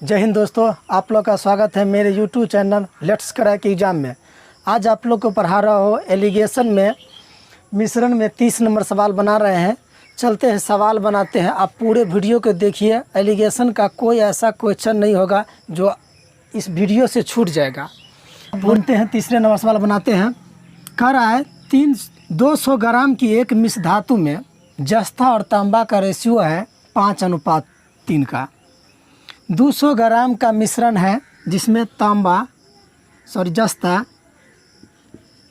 जय हिंद दोस्तों, आप लोग का स्वागत है मेरे YouTube channel let's crack exam में। आज आप लोग को पढ़ा रहा हो एलिगेशन में मिश्रण में 30 नंबर सवाल बना रहे हैं। चलते हैं सवाल बनाते हैं। आप पूरे वीडियो को देखिए। एलिगेशन का कोई ऐसा क्वेश्चन नहीं होगा जो इस वीडियो से छूट जाएगा। बोलते हैं तीसरे नंबर सवाल बनाते हैं। कह रहा है 200 ग्राम की एक मिश्र धातु में जस्ता और तांबा का रेशियो है 5:3 का। 200 ग्राम का मिश्रण है जिसमें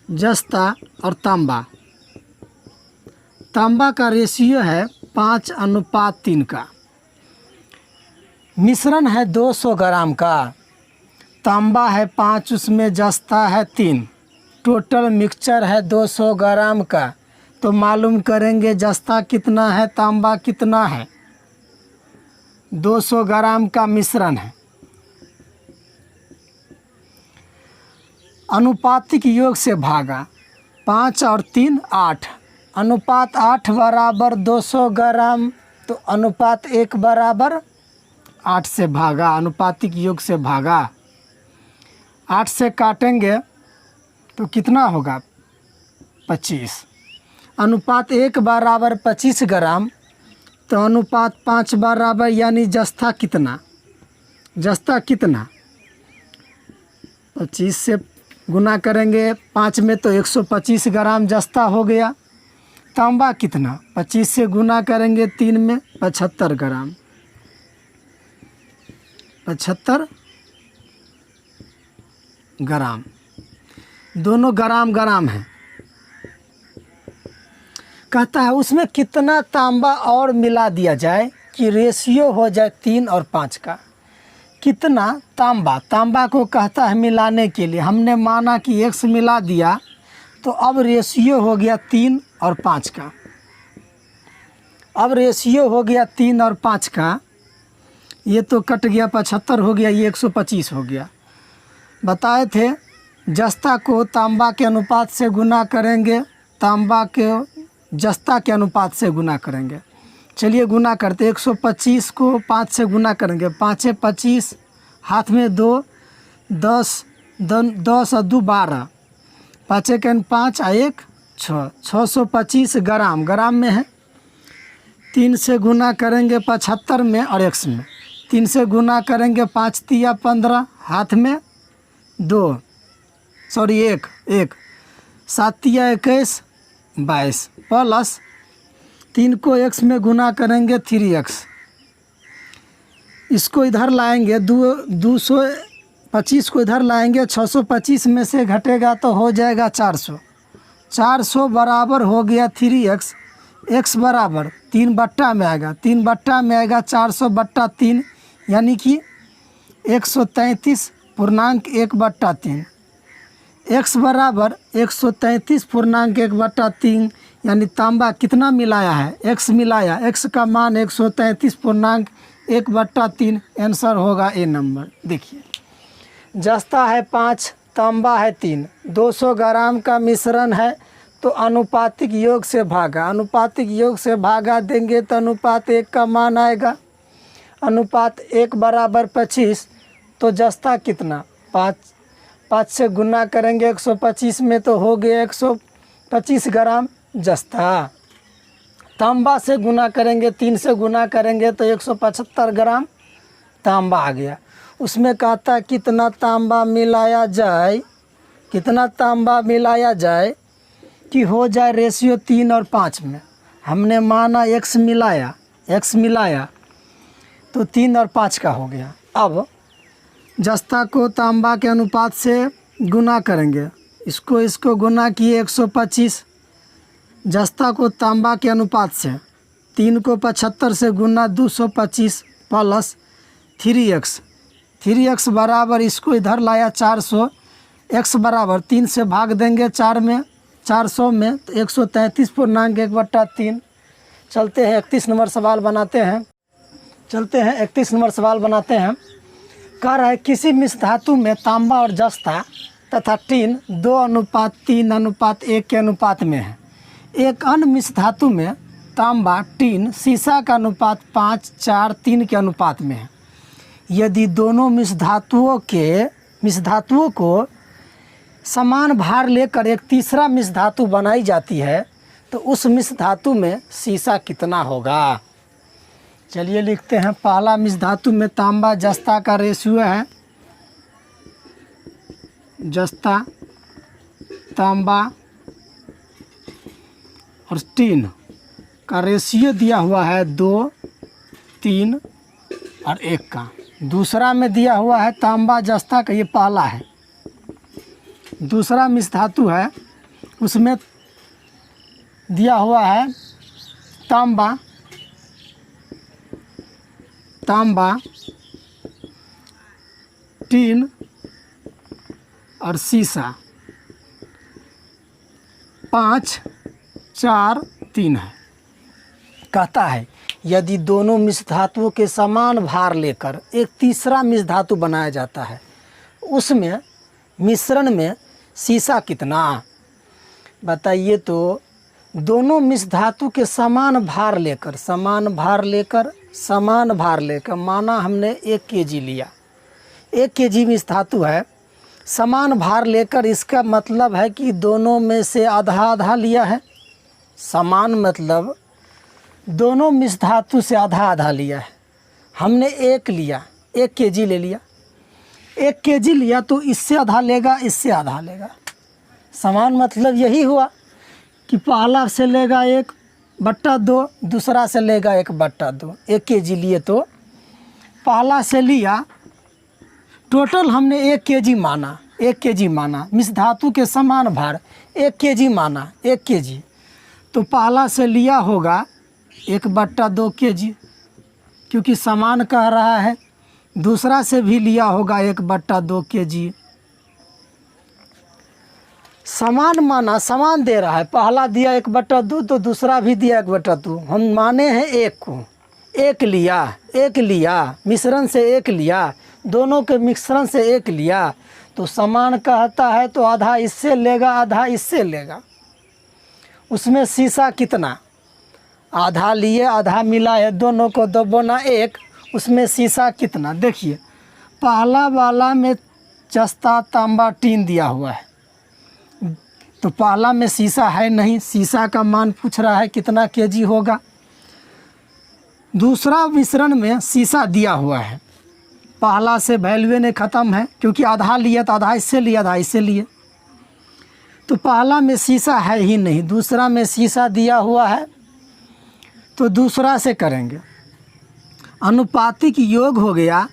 जस्ता और तांबा का रेशियो है 5:3 का। मिश्रण है 200 ग्राम का, तांबा है 5, उसमें जस्ता है 3। टोटल मिक्सचर है 200 ग्राम का। तो मालूम करेंगे जस्ता कितना है, तांबा कितना है। 200 ग्राम का मिश्रण है। अनुपातिक योग से भागा 5 और 3 8। अनुपात 8 बराबर 200 ग्राम, तो अनुपात 1 बराबर 8 से भागा। अनुपातिक योग से भागा 8 से काटेंगे तो कितना होगा 25। अनुपात 1 बराबर 25 ग्राम, तो अनुपात 5 बराबर यानी जस्ता कितना 25 से गुना करेंगे 5 में तो 125 ग्राम जस्ता हो गया। तांबा कितना 25 से गुना करेंगे 3 में 75 ग्राम। 75 ग्राम, दोनों ग्राम है। कहता है उसमें कितना तांबा और मिला दिया जाए कि रेशियो हो जाए 3 और 5 का। कितना तांबा को कहता है मिलाने के लिए। हमने माना कि x मिला दिया, तो अब रेशियो हो गया 3 और 5 का। अब रेशियो हो गया 3 और 5 का। ये तो कट गया 75 हो गया, ये 125 हो गया। बताए थे जस्ता को तांबा के अनुपात से गुना करेंगे, तांबा के जस्ता के अनुपात से गुना करेंगे। चलिए गुना करते। 125 को 5 से गुना करेंगे। 5 25, हाथ में 2, 10 और 2 12, 5 1 5 और 1 6, 625 ग्राम में है। 3 से गुना करेंगे 75 में और x में। 3 से गुना करेंगे 5 3 15, हाथ में 1 7 3 21 22 प्लस 3 को x में गुना करेंगे 3x। इसको इधर लाएंगे 225 को इधर लाएंगे। 625 में से घटेगा तो हो जाएगा 400। 400 बराबर हो गया 3x। x बराबर 3 बट्टा में आएगा। 3 बट्टा में आएगा 400 बट्टा 3, यानी कि 133.1/3। x बराबर 133.1/3, यानी तांबा कितना मिलाया है, x मिलाया। x का मान 133.1/3। आंसर होगा ए नंबर। देखिए जस्ता है 5, तांबा है 3, 200 ग्राम का मिश्रण है, तो अनुपातिक योग से भागा। अनुपातिक योग से भागा देंगे तो अनुपात 1 का मान आएगा। अनुपात 1 बराबर 25, तो जस्ता कितना 5 से गुना करेंगे 125 में तो हो गया 125 ग्राम जस्ता। तांबा से गुना करेंगे 3 से गुना करेंगे तो 175 ग्राम तांबा आ गया। उसमें कहता है कितना तांबा मिलाया जाए कि हो जाए रेशियो 3 और 5 में। हमने माना x मिलाया तो 3 और 5 का हो गया। अब जस्ता को तांबा के अनुपात से गुना करेंगे। इसको गुना किए 125। जस्ता को तांबा के अनुपात से 3 को 75 से गुना 225 प्लस 3x बराबर इसको इधर लाया 400। x बराबर 3 से भाग देंगे 400 में तो 133.1/3। चलते हैं 31 नंबर सवाल बनाते हैं। कह रहा है किसी मिश्र धातु में तांबा और जस्ता तथा टीन 2:3:1 के अनुपात में है। एक अन्य मिश्र धातु में तांबा टीन सीसा का अनुपात 5:4:3 के अनुपात में है। यदि दोनों मिश्र धातुओं को समान भार लेकर एक तीसरा मिश्र धातु बनाई जाती है तो उस मिश्र धातु में सीसा कितना होगा। चलिए लिखते हैं। पहला मिश्र धातु में तांबा जस्ता का रेशियो है, जस्ता तांबा और टीन का रेशियो दिया हुआ है 2, 3 और 1 का। दूसरा में दिया हुआ है तांबा जस्ता का, ये पहला है। दूसरा मिश्र धातु है उसमें दिया हुआ है तांबा टीन और सीसा 5, 4, 3 है। कहता है यदि दोनों मिश्र धातुओं के समान भार लेकर एक तीसरा मिश्र धातु बनाया जाता है, उसमें मिश्रण में सीसा कितना। बताइए तो दोनों मिश्र धातु के समान भार लेकर माना हमने 1 kg लिया, 1 kg मिश्र धातु है, समान भार लेकर इसका मतलब है कि दोनों में से आधा आधा लिया है। समान मतलब दोनों मिश्र धातु से आधा आधा लिया है। हमने 1 लिया, 1 kg ले लिया, 1 kg लिया तो इससे आधा लेगा, इससे आधा लेगा। समान मतलब यही हुआ कि पहला से लेगा 1/2, दूसरा से लेगा 1/2। 1 kg लिए तो पहला से लिया, टोटल हमने 1 kg माना, 1 kg माना। मिश्र धातु के समान भार 1 kg माना, 1 kg तो पहला से लिया होगा 1/2 kg, क्योंकि समान कह रहा है। दूसरा से भी लिया होगा 1/2 kg। समान माना, समान दे रहा है। पहला दिया 1/2 तो दूसरा भी दिया 1/2। हम माने हैं 1 को, 1 लिया मिश्रण से 1 लिया, दोनों के मिश्रण से 1 लिया तो समान कहता है तो आधा इससे लेगा, आधा इससे लेगा। उसमें सीसा कितना, आधा लिए आधा मिला है, दोनों को 2 गुना 1, उसमें सीसा कितना। देखिए पहला वाला में जस्ता तांबा टीन दिया हुआ है तो पहला में सीसा है नहीं, सीसा का मान पूछ रहा है कितना kg होगा। दूसरा मिश्रण में सीसा दिया हुआ है, पहला से वैल्यू नहीं ख़त्म है, क्योंकि आधा लिया तो आधा इससे लिया, आधा इससे लिए तो पहला में सीसा है ही नहीं। दूसरा में सीसा दिया हुआ है तो दूसरा से करेंगे। अनुपातिक योग हो गया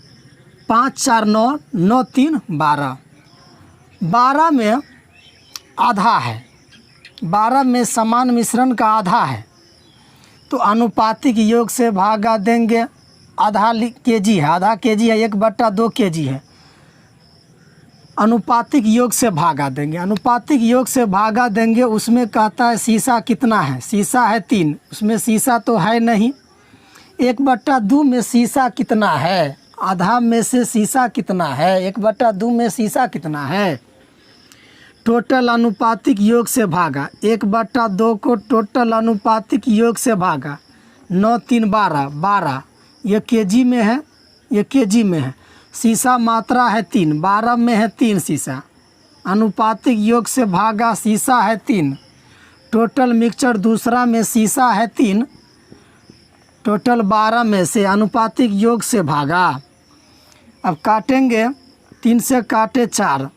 5, 4, 9, 9, 3, 12। 12 में आधा है, 12 में समान मिश्रण का आधा है तो अनुपातिक योग से भागा देंगे। आधा kg है, आधा kg है, 1/2 kg है, अनुपातिक योग से भागा देंगे। अनुपातिक योग से भागा देंगे, उसमें कहता है सीसा कितना है। सीसा है 3, उसमें सीसा तो है नहीं। 1/2 में सीसा कितना है, आधा में से सीसा कितना है, 1/2 में सीसा कितना है। टोटल अनुपातिक योग से भागा, 1/2 को टोटल अनुपातिक योग से भागा, 9, 3, 12, 12 ये kg में है, ये kg में है। सीसा मात्रा है 3, 12 में है 3 सीसा। अनुपातिक योग से भागा, सीसा है 3। टोटल मिक्सचर दूसरा में सीसा है 3, टोटल 12 में से अनुपातिक योग से भागा। अब काटेंगे, 3 से काटे 4,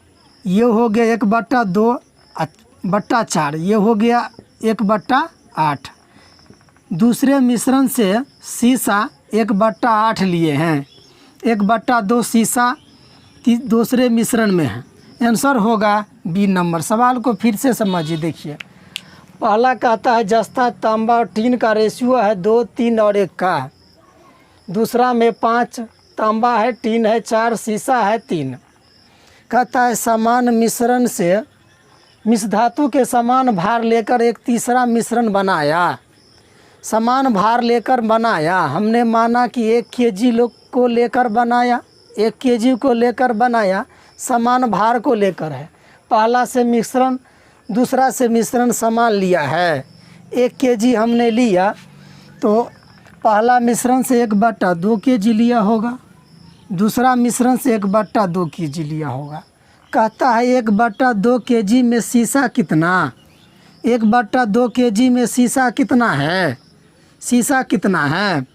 ये हो गया 1/2/4, ये हो गया 1/8। दूसरे मिश्रण से सीसा 1/8 लिए हैं, 1/2 सीसा दूसरे मिश्रण में है। आंसर होगा बी नंबर। सवाल को फिर से समझिए। देखिए पहला कहता है जस्ता तांबा और टीन का रेशियो है 2, 3 और 1 का। दूसरा में 5 तांबा है, टीन है, 4 सीसा है, 3। कहता है समान मिश्रण से मिश्र धातु के समान भार लेकर एक तीसरा मिश्रण बनाया। समान भार लेकर बनाया, हमने माना कि 1 kg को लेकर बनाया, 1 kg को लेकर बनाया, समान भार को लेकर है। पहला से मिश्रण दूसरा से मिश्रण समान लिया है। 1 kg हमने लिया तो पहला मिश्रण से 1/2 kg लिया होगा, दूसरा मिश्रण से 1/2 kg लिया होगा। कहता है 1/2 kg में शीशा कितना, 1/2 kg में शीशा कितना है, शीशा कितना है,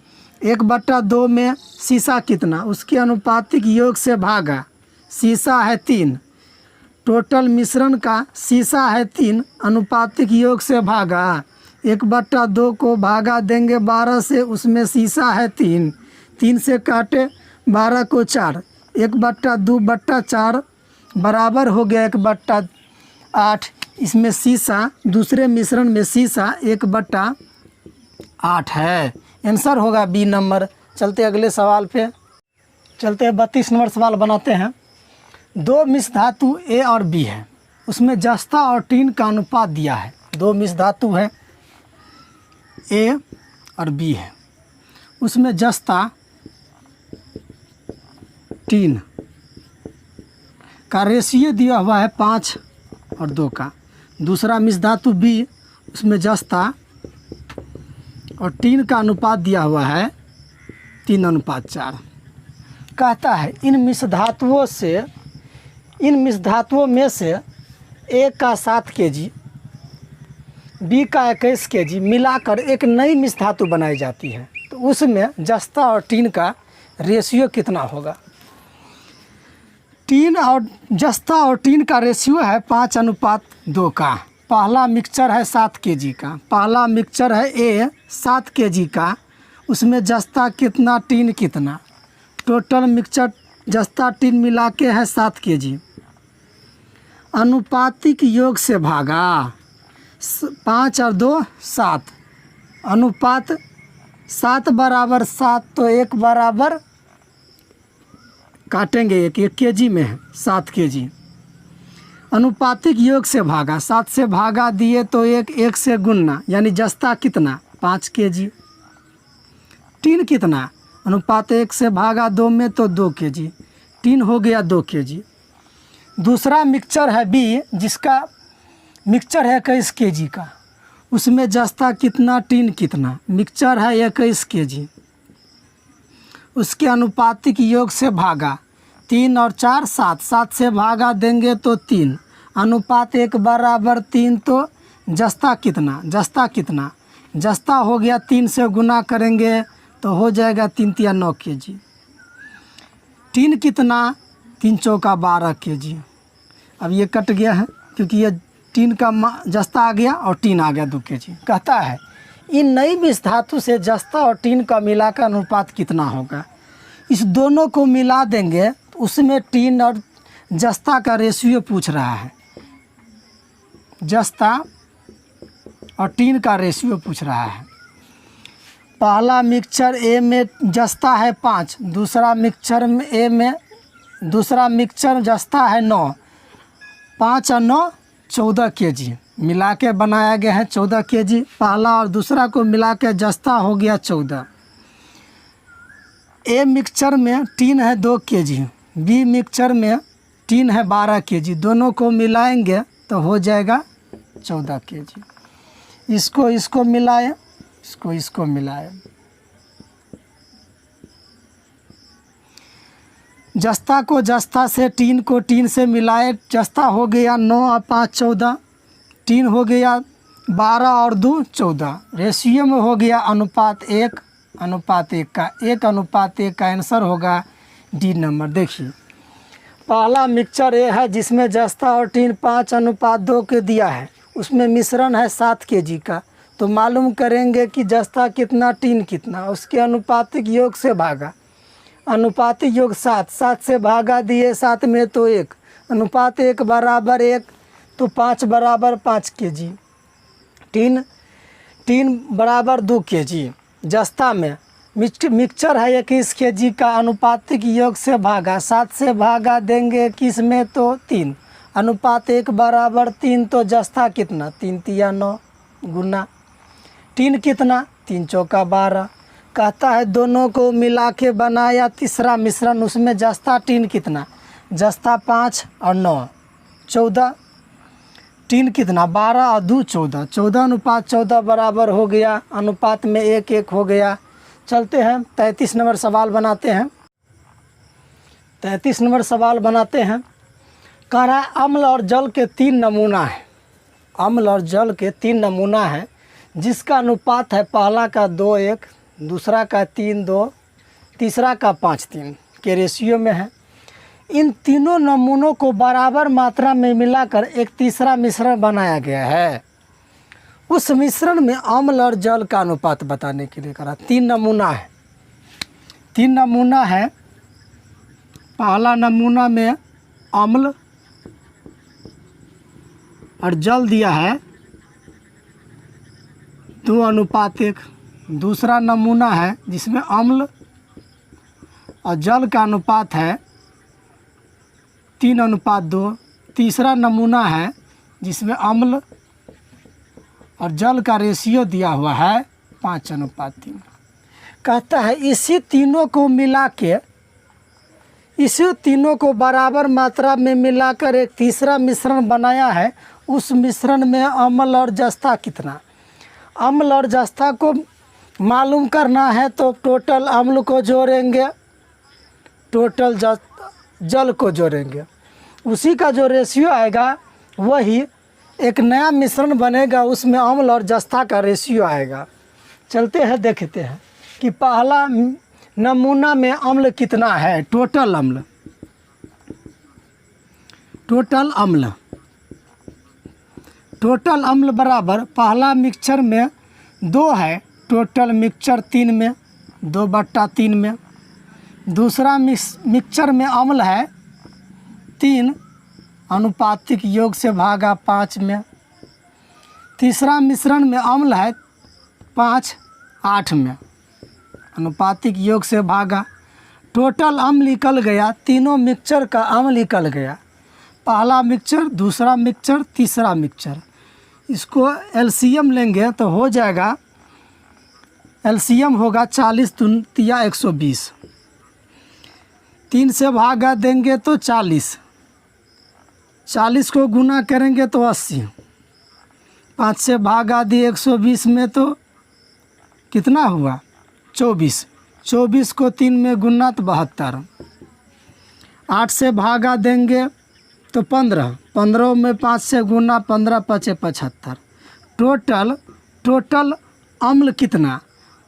1/2 में शीशा कितना, उसके अनुपातिक योग से भागा। शीशा है 3, टोटल मिश्रण का शीशा है 3, अनुपातिक योग से भागा। 1/2 को भागा देंगे 12 से, उसमें शीशा है 3, 3 से काटे 12 को 4, 1/2/4 बराबर हो गया 1/8। इसमें शीशा, दूसरे मिश्रण में शीशा 1/8 है। आंसर होगा बी नंबर। चलते अगले सवाल पे, चलते 32 नंबर सवाल बनाते हैं। 2 मिश्र धातु ए और बी है, उसमें जस्ता और टीन का अनुपात दिया है। 2 मिश्र धातु है, ए और बी है, उसमें जस्ता टीन का रेशियो दिया हुआ है 5 और 2 का। दूसरा मिश्र धातु बी, उसमें जस्ता और टीन का अनुपात दिया हुआ है 3:4। कहता है इन मिश्र धातुओं में से ए का 7 kg, बी का 21 kg मिलाकर एक नई मिश्र धातु बनाई जाती है, तो उसमें जस्ता और टीन का रेशियो कितना होगा। जस्ता और टीन का रेशियो है 5:2 का। पहला मिक्सचर है 7 kg का, पहला मिक्सचर है ए 7 kg का, उसमें जस्ता कितना टीन कितना, टोटल मिक्सचर जस्ता टीन मिला के है 7 kg। अनुपातिक योग से भागा। 5 और 2 7, अनुपात 7 बराबर 7, तो 1 बराबर काटेंगे 1 kg में है 7 kg। अनुपातिक योग से भागा, 7 से भागा दिए तो 1 से गुणना, यानी जस्ता कितना 5 kg। टीन कितना, अनुपात 1 से भागा 2 में तो 2 kg, टीन हो गया 2 kg। दूसरा मिक्सचर है बी, जिसका मिक्सचर है 21 kg का, उसमें जस्ता कितना टीन कितना, मिक्सचर है 21 kg, उसके अनुपातिक योग से भागा। 3 और 4 7, 7 से भागा देंगे तो 3, अनुपात 1 बराबर 3, तो जस्ता कितना, जस्ता हो गया 3 से गुना करेंगे तो हो जाएगा 3 × 9 kg। टीन कितना, 3 चौका 12 kg। अब ये कट गया है क्योंकि ये टीन का जस्ता आ गया और टीन आ गया 2 kg। कहता है इन नई मिश्र धातु से जस्ता और टीन का मिलाकर अनुपात कितना होगा। इस दोनों को मिला देंगे तो उसमें टीन और जस्ता का रेशियो पूछ रहा है, जस्ता और टीन का रेशियो पूछ रहा है। पहला मिक्सचर ए में जस्ता है 5, दूसरा मिक्सचर में ए में दूसरा मिक्सचर जस्ता है 9, 5 और 9 14 kg मिला के बनाया गया है 14 kg। पहला और दूसरा को मिला के जस्ता हो गया 14। ए मिक्सचर में टीन है 2 kg, बी मिक्सचर में टीन है 12 kg, दोनों को मिलाएंगे तो हो जाएगा 14 kg। इसको मिलाए, इसको मिलाए, जस्ता को जस्ता से टीन को टीन से मिलाए, जस्ता हो गया 9 और 5 14, टीन हो गया 12 और 2 14। रेशियो में हो गया अनुपात 1 का 1:1 का आंसर होगा डी नंबर। देखिए पहला मिक्सचर ए है जिसमें जस्ता और टीन 5:2 के दिया है, उसमें मिश्रण है 7 kg का, तो मालूम करेंगे कि जस्ता कितना टीन कितना, उसके अनुपातिक योग से भागा। अनुपातिक योग 7, 7 से भागा दिए 7 में तो 1, अनुपात 1 बराबर 1, तो 5 बराबर 5 kg। टीन बराबर 2 kg। जस्ता में मिक्सचर है 21 kg का, अनुपातिक योग से भागा, 7 से भागा देंगे 21 में तो 3, अनुपात 1 बराबर 3, तो जस्ता कितना 3 × 9 गुना, टीन कितना 3 चौका 12। कहता है दोनों को मिला के बनाया तीसरा मिश्रण, उसमें जस्ता टीन कितना, जस्ता 5 और 9 14, टीन कितना 12 और 2 14, 14:14 बराबर हो गया, अनुपात में 1 1 हो गया। चलते हैं 33 नंबर सवाल बनाते हैं। 33 नंबर सवाल बनाते हैं। कह रहा है अम्ल और जल के 3 नमूना है। अम्ल और जल के 3 नमूना है जिसका अनुपात है पहला का 2:1, दूसरा का 3:2, तीसरा का 5:3 के रेशियो में है। इन तीनों नमूनों को बराबर मात्रा में मिलाकर एक तीसरा मिश्रण बनाया गया है। उस मिश्रण में अम्ल और जल का अनुपात बताने के लिए करा। 3 नमूना है, 3 नमूना है। पहला नमूना में अम्ल और जल दिया है 2:1। दूसरा नमूना है जिसमें अम्ल और जल का अनुपात है 3:2। तीसरा नमूना है जिसमें अम्ल और जल का रेशियो दिया हुआ है 5:3। कहता है इसी तीनों को मिला के, इसी तीनों को बराबर मात्रा में मिलाकर एक तीसरा मिश्रण बनाया है। उस मिश्रण में अम्ल और जस्ता कितना। अम्ल और जस्ता को मालूम करना है तो टोटल अम्ल को जोड़ेंगे, टोटल जल को जोड़ेंगे। उसी का जो रेशियो आएगा वही एक नया मिश्रण बनेगा, उसमें अम्ल और जस्ता का रेशियो आएगा। चलते हैं देखते हैं कि पहला नमूना में अम्ल कितना है। टोटल अम्ल, टोटल अम्ल, टोटल अम्ल बराबर पहला मिक्सचर में 2 है, टोटल मिक्सचर 3 में 2/3 में। दूसरा मिक्सचर में अम्ल है 3, अनुपातिक योग से भागा 5 में। तीसरा मिश्रण में अम्ल है 5, 8 में, अनुपातिक योग से भागा। टोटल अम्ल निकल गया, तीनों मिक्सचर का अम्ल निकल गया। पहला मिक्सचर, दूसरा मिक्सचर, तीसरा मिक्सचर। इसको एलसीएम लेंगे तो हो जाएगा, एलसीएम होगा 40 × 3 = 120। 3 से भागा देंगे तो 40, 40 को गुना करेंगे तो 80। 5 से भागा दिए 120 में तो कितना हुआ 24। 24 को 3 में गुना तो 72। 8 से भागा देंगे तो 15, 15 में 5 से गुना 15 × 5 = 75। टोटल अम्ल कितना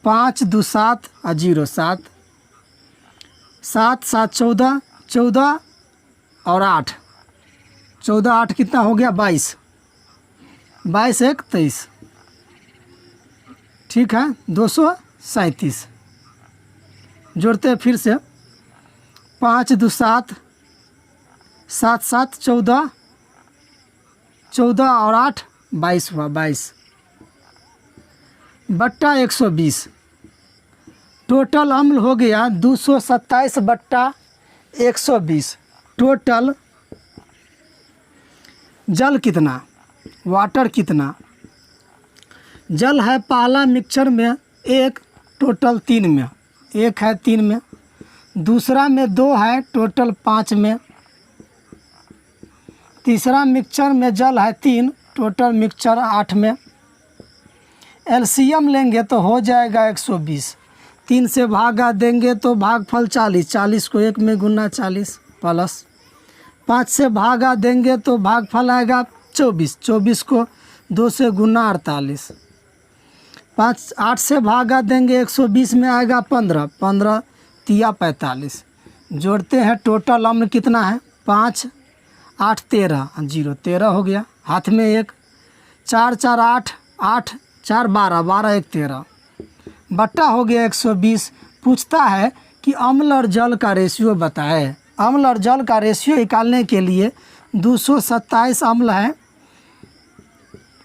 5, 2, 7 और 0, 7, 7, 7, 14, 14 और 8, 14, 8 कितना हो गया 22, 22, 1, 23। ठीक है, 237। जोड़ते हैं फिर से, 5, 2, 7, 7, 7, 14, 14 और 8, 22 हुआ, 22/120। टोटल अम्ल हो गया 227/120। टोटल जल कितना, वाटर कितना। जल है पहला मिक्सचर में 1, टोटल 3 में, 1 है 3 में। दूसरा में 2 है, टोटल 5 में। तीसरा मिक्सचर में जल है 3, टोटल मिक्सचर 8 में। एलसीएम लेंगे तो हो जाएगा 120। 3 से भागा देंगे तो भागफल 40, 40 को 1 में गुना 40 प्लस 5 से भागा देंगे तो भागफल आएगा 24, 24 को 2 से गुना 48। 8 से भागा देंगे 120 में आएगा 15, 15 × 45। जोड़ते हैं, टोटल अम्ल कितना है 5, 8, 13, 0, 13 हो गया। हाथ में 1, 4, 4, 8, 8, 4, 12, 12, 1, 13 बट्टा हो गया 120। पूछता है कि अम्ल और जल का रेशियो बताए। अम्ल और जल का रेशियो निकालने के लिए 227 अम्ल है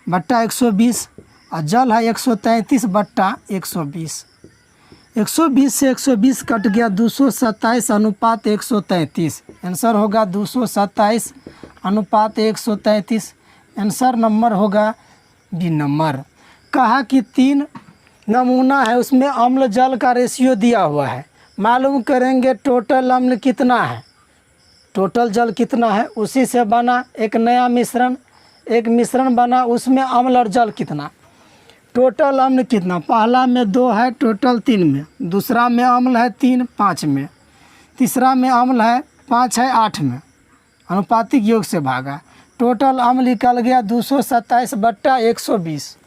बट्टा 120 और जल है 133 बट्टा 120। 120 से 120 कट गया, 227 अनुपात 133। आंसर होगा 227 अनुपात 133। आंसर नंबर होगा बी नंबर। कहा कि 3 नमूना है, उसमें अम्ल जल का रेशियो दिया हुआ है। मालूम करेंगे टोटल अम्ल कितना है, टोटल जल कितना है। उसी से बना एक नया मिश्रण, एक मिश्रण बना, उसमें अम्ल और जल कितना। टोटल अम्ल कितना, पहला में 2 है, टोटल 3 में। दूसरा में अम्ल है 3, 5 में। तीसरा में अम्ल है 5 है 8 में, अनुपातिक योग से भागा। टोटल अम्ल निकल गया 227/120।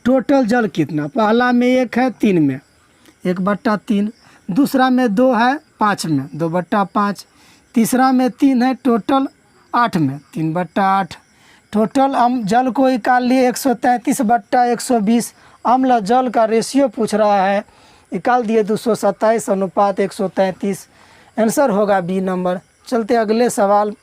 टोटल जल कितना, पहला में 1 है 3 में 1/3, दूसरा में 2 है 5 में 2/5, तीसरा में 3 है टोटल 8 में 3/8। टोटल जल को निकाल लिए 133/120। अम्ल जल का रेशियो पूछ रहा है, निकाल दिए 227/133। आंसर होगा बी नंबर। चलते अगले सवाल,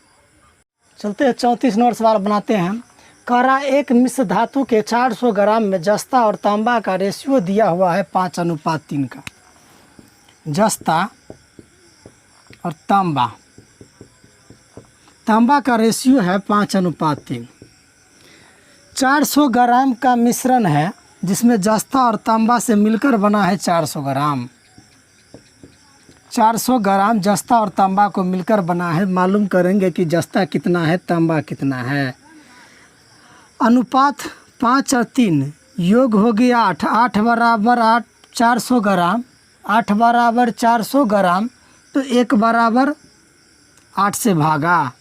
चलते हैं 34 नंबर सवाल बनाते हैं। करा एक मिश्र धातु के 400 ग्राम में जस्ता और तांबा का रेशियो दिया हुआ है 5:3 का। जस्ता और तांबा का रेशियो है 5:3। 400 ग्राम का मिश्रण है जिसमें जस्ता और तांबा से मिलकर बना है 400 ग्राम। 400 ग्राम जस्ता और तांबा को मिलकर बना है। मालूम करेंगे कि जस्ता कितना है, तांबा कितना है। अनुपात 5 और 3, योग हो गया 8। 8 बराबर 8 400 ग्राम, 8 बराबर 400 ग्राम, तो 1 बराबर 8 से भागा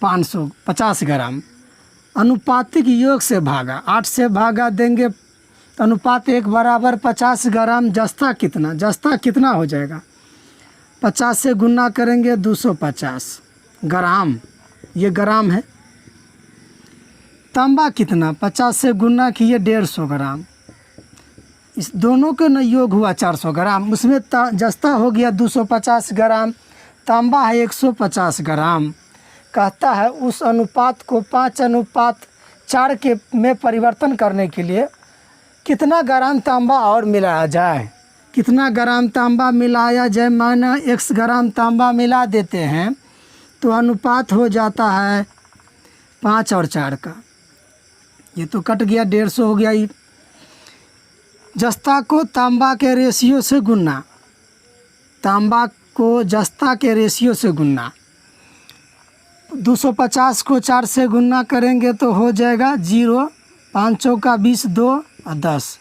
550 ग्राम। अनुपातिक योग से भागा, 8 से भागा देंगे तो अनुपात 1 बराबर 50 ग्राम। जस्ता कितना हो जाएगा, 50 से गुना करेंगे 250 ग्राम, ये ग्राम है। तांबा कितना, 50 से गुना किए 150 ग्राम। इस दोनों का न योग हुआ 400 ग्राम, उसमें जस्ता हो गया 250 ग्राम, तांबा है 150 ग्राम। कहता है उस अनुपात को 5:4 के में परिवर्तन करने के लिए कितना ग्राम तांबा और मिलाया जाए। कितना ग्राम तांबा मिलाया जाए, माना x ग्राम तांबा मिला देते हैं तो अनुपात हो जाता है 5 और 4 का। ये तो कट गया, 150 हो गया। ये जस्ता को तांबा के रेशियो से गुना, तांबा को जस्ता के रेशियो से गुना। 250 को 4 से गुना करेंगे तो हो जाएगा 0, 5 चौका 20, 2 और 10,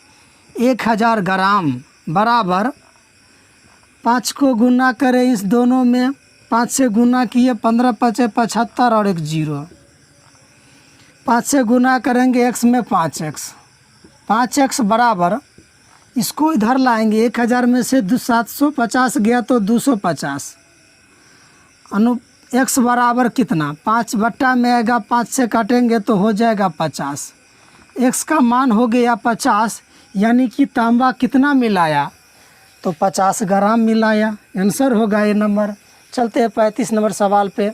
1000 ग्राम बराबर 5 को गुना करें इस दोनों में, 5 से गुना किए 15 5 75 और 1 0। 5 से गुना करेंगे x में 5x बराबर, इसको इधर लाएंगे 1000 में से 750 गया तो 250। x बराबर कितना, 5 बट्टा में आएगा, 5 से काटेंगे तो हो जाएगा 50। x का मान हो गया 50, यानी कि तांबा कितना मिलाया, तो 50 ग्राम मिलाया। आंसर होगा ये नंबर। चलते हैं 35 नंबर सवाल पे।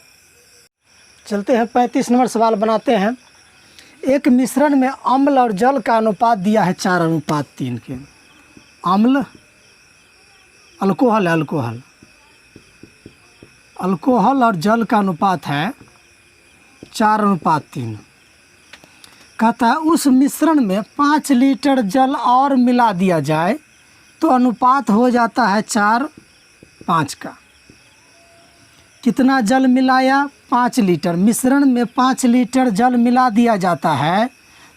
चलते हैं 35 नंबर सवाल बनाते हैं। एक मिश्रण में अम्ल और जल का अनुपात दिया है 4:3 के। अम्ल, अल्कोहल और जल का अनुपात है 4:3। कहता है उस मिश्रण में 5 लीटर जल और मिला दिया जाए तो अनुपात हो जाता है 4:5 का। कितना जल मिलाया, 5 लीटर। मिश्रण में 5 लीटर जल मिला दिया जाता है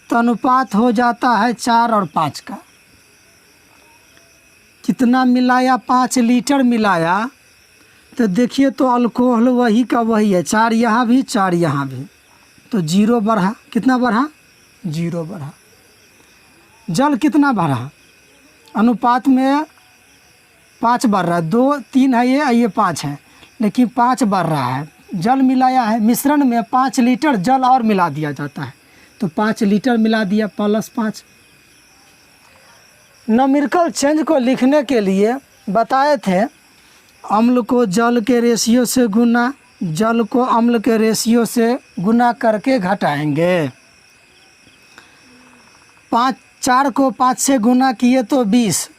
तो अनुपात हो जाता है 4 और 5 का। कितना मिलाया, 5 लीटर मिलाया, तो देखिए तो अल्कोहल वही का वही है, 4 यहाँ भी 4 यहाँ भी, तो 0 बढ़ा। कितना बढ़ा, 0 बढ़ा। जल कितना बढ़ा, अनुपात में 5 बढ़ रहा है, 2 3 है ये 5 है, लेकिन 5 बढ़ रहा है। जल मिलाया है, मिश्रण में 5 लीटर जल और मिला दिया जाता है तो 5 लीटर मिला दिया +5। न्यूमेरिकल चेंज को लिखने के लिए बताए थे अम्ल को जल के रेशियो से गुना, जल को अम्ल के रेशियो से गुना करके घटाएंगे। 4 को 5 से गुना किए तो 20,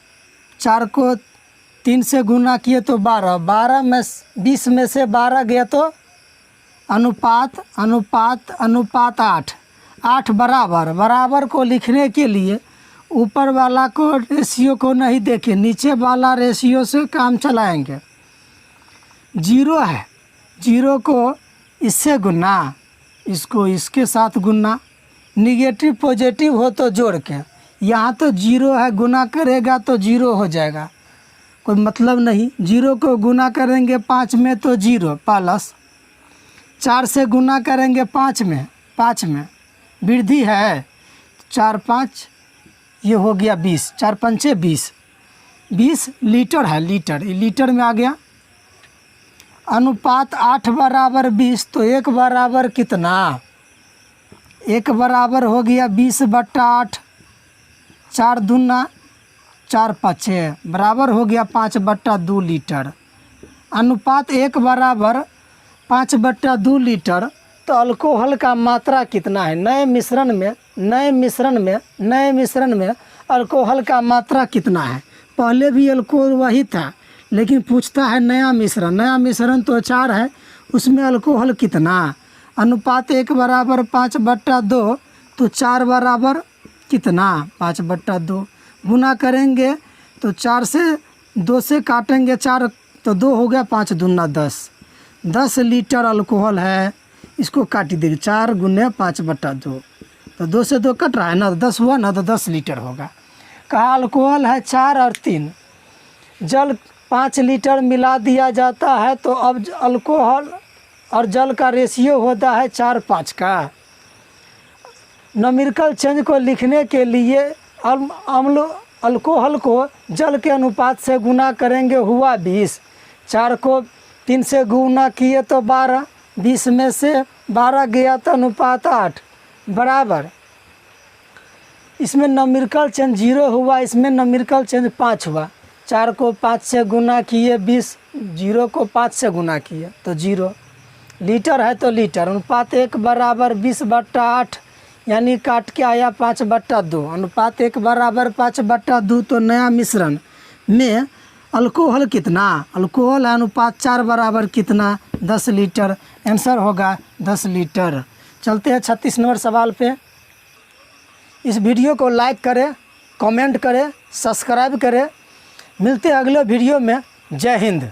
4 को 3 से गुना किए तो 12, 12 में 20 में से 12 गया तो अनुपात 8 बराबर को लिखने के लिए ऊपर वाला को रेशियो को नहीं देखें, नीचे वाला रेशियो से काम चलाएंगे। 0 है, 0 को इससे गुना, इसको इसके साथ गुना, निगेटिव पॉजिटिव हो तो जोड़ के। यहाँ तो 0 है, गुना करेगा तो 0 हो जाएगा, कोई मतलब नहीं। 0 को गुना करेंगे 5 में तो 0 प्लस 4 से गुना करेंगे 5 में वृद्धि है 4 5 ये हो गया 20, 4 पंचे 20 लीटर है, लीटर, ये लीटर में आ गया। अनुपात 8 बराबर 20 तो 1 बराबर कितना, 1 बराबर हो गया 20/8, 4 दूना 4 5 बराबर हो गया 5/2 लीटर। अनुपात 1 बराबर 5/2 लीटर। तो अल्कोहल का मात्रा कितना है नए मिश्रण में अल्कोहल का मात्रा कितना है। पहले भी अल्कोहल वही था, लेकिन पूछता है नया मिश्रण तो 4 है, उसमें अल्कोहल कितना। अनुपात 1 बराबर 5/2 तो 4 बराबर कितना 5/2। गुना करेंगे तो 4 से 2 से काटेंगे 4 तो 2 हो गया, 5 दूना 10 लीटर अल्कोहल है। इसको काट देंगे 4 गुने 5/2 तो 2 से 2 कट रहा है ना, 10 हुआ ना, तो 10 लीटर होगा। कहा अल्कोहल है 4 और 3, जल 5 लीटर मिला दिया जाता है तो अब अल्कोहल और जल का रेशियो होता है 4:5 का। न्यूमेरिकल चेंज को लिखने के लिए अल्कोहल को जल के अनुपात से गुना करेंगे, हुआ 20। 4 को 3 से गुना किए तो 12, 20 में से 12 गया तो अनुपात 8 बराबर। इसमें न्यूमेरिकल चेंज 0 हुआ, इसमें न्यूमेरिकल चेंज 5 हुआ। 4 को 5 से गुना किए 20, 0 को 5 से गुना किए तो 0। लीटर है तो लीटर। अनुपात 1 बराबर 20/8 यानी काट के आया 5/2। अनुपात 1 बराबर 5/2 तो नया मिश्रण में अल्कोहल कितना, अल्कोहल अनुपात 4 बराबर कितना 10 लीटर। आंसर होगा 10 लीटर। चलते हैं 36 नंबर सवाल पे। इस वीडियो को लाइक करें, कमेंट करें, सब्सक्राइब करें। मिलते हैं अगले वीडियो में। जय हिंद।